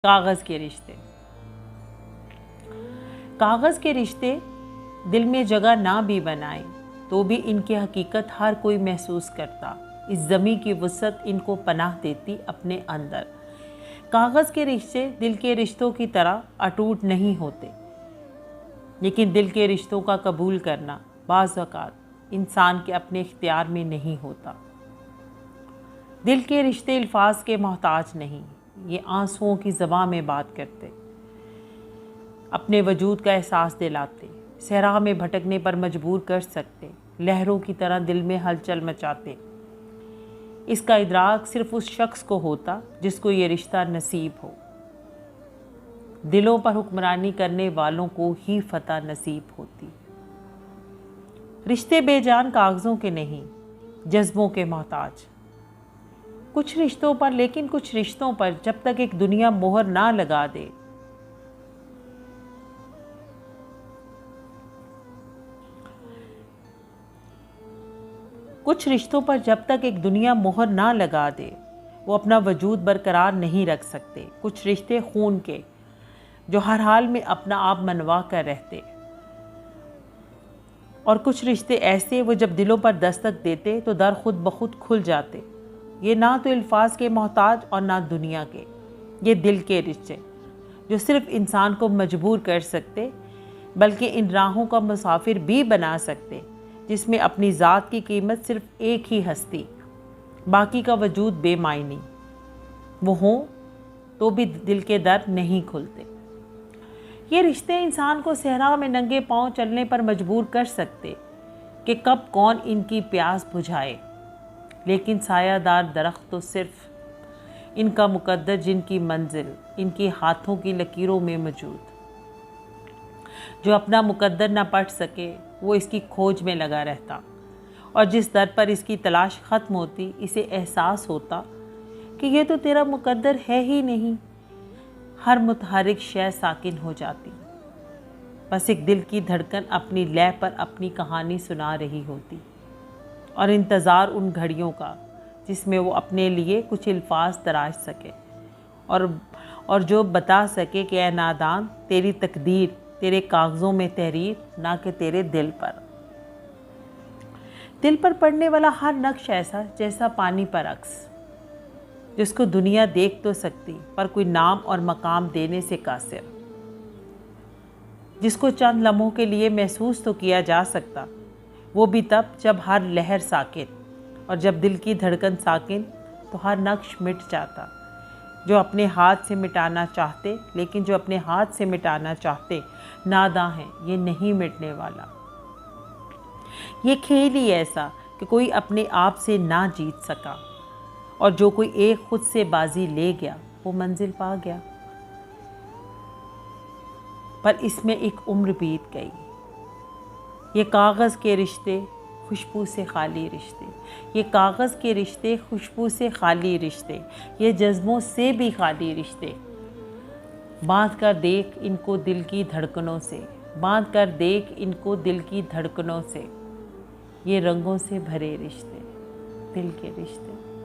कागज़ के रिश्ते। कागज़ के रिश्ते दिल में जगह ना भी बनाए तो भी इनकी हकीकत हर कोई महसूस करता। इस ज़मी की वुसअत इनको पनाह देती अपने अंदर। कागज़ के रिश्ते दिल के रिश्तों की तरह अटूट नहीं होते, लेकिन दिल के रिश्तों का कबूल करना बाज़ औक़ात इंसान के अपने इख्तियार में नहीं होता। दिल के रिश्ते अल्फाज के मोहताज नहीं, ये आंसुओं की ज़बां में बात करते, अपने वजूद का एहसास दिलाते, सहरा में भटकने पर मजबूर कर सकते, लहरों की तरह दिल में हलचल मचाते। इसका इदराक सिर्फ उस शख्स को होता जिसको ये रिश्ता नसीब हो। दिलों पर हुक्मरानी करने वालों को ही फतह नसीब होती। रिश्ते बेजान कागज़ों के नहीं, जज्बों के मोहताज। कुछ रिश्तों पर, लेकिन कुछ रिश्तों पर जब तक एक दुनिया मोहर ना लगा दे, कुछ रिश्तों पर जब तक एक दुनिया मोहर ना लगा दे वो अपना वजूद बरकरार नहीं रख सकते। कुछ रिश्ते खून के जो हर हाल में अपना आप मनवा कर रहते, और कुछ रिश्ते ऐसे वो जब दिलों पर दस्तक देते तो दर खुद ब खुद खुल जाते। ये ना तो अल्फाज के मोहताज और ना दुनिया के, ये दिल के रिश्ते जो सिर्फ इंसान को मजबूर कर सकते, बल्कि इन राहों का मुसाफिर भी बना सकते जिसमें अपनी ज़ात की कीमत सिर्फ एक ही हस्ती, बाकी का वजूद बेमायनी। वो हों तो भी दिल के दर नहीं खुलते। ये रिश्ते इंसान को सहरा में नंगे पांव चलने पर मजबूर कर सकते कि कब कौन इनकी प्यास बुझाए, लेकिन सायादार दरख्त तो सिर्फ इनका मुकद्दर जिनकी मंजिल इनकी हाथों की लकीरों में मौजूद। जो अपना मुकद्दर ना पढ़ सके वो इसकी खोज में लगा रहता, और जिस दर पर इसकी तलाश ख़त्म होती इसे एहसास होता कि ये तो तेरा मुकद्दर है ही नहीं। हर मुतहरिक शय साकिन हो जाती, बस एक दिल की धड़कन अपनी लय पर अपनी कहानी सुना रही होती, और इंतज़ार उन घड़ियों का जिसमें वो अपने लिए कुछ अल्फाज तराश सके और जो बता सके कि ऐ नादान, तेरी तकदीर तेरे कागज़ों में तहरीर, ना कि तेरे दिल पर। दिल पर पड़ने वाला हर नक्श ऐसा जैसा पानी पर अक्स, जिसको दुनिया देख तो सकती पर कोई नाम और मकाम देने से कासिर, जिसको चंद लम्हों के लिए महसूस तो किया जा सकता, वो भी तब जब हर लहर साकिन, और जब दिल की धड़कन साकिन तो हर नक्श मिट जाता। जो अपने हाथ से मिटाना चाहते, लेकिन जो अपने हाथ से मिटाना चाहते नादां हैं, ये नहीं मिटने वाला। ये खेल ही ऐसा कि कोई अपने आप से ना जीत सका, और जो कोई एक खुद से बाजी ले गया वो मंजिल पा गया। पर इसमें एक उम्र बीत गई। ये कागज़ के रिश्ते खुशबू से खाली रिश्ते, ये कागज़ के रिश्ते खुशबू से खाली रिश्ते, ये जज्बों से भी खाली रिश्ते। बांध कर देख इनको दिल की धड़कनों से, बांध कर देख इनको दिल की धड़कनों से, ये रंगों से भरे रिश्ते, दिल के रिश्ते।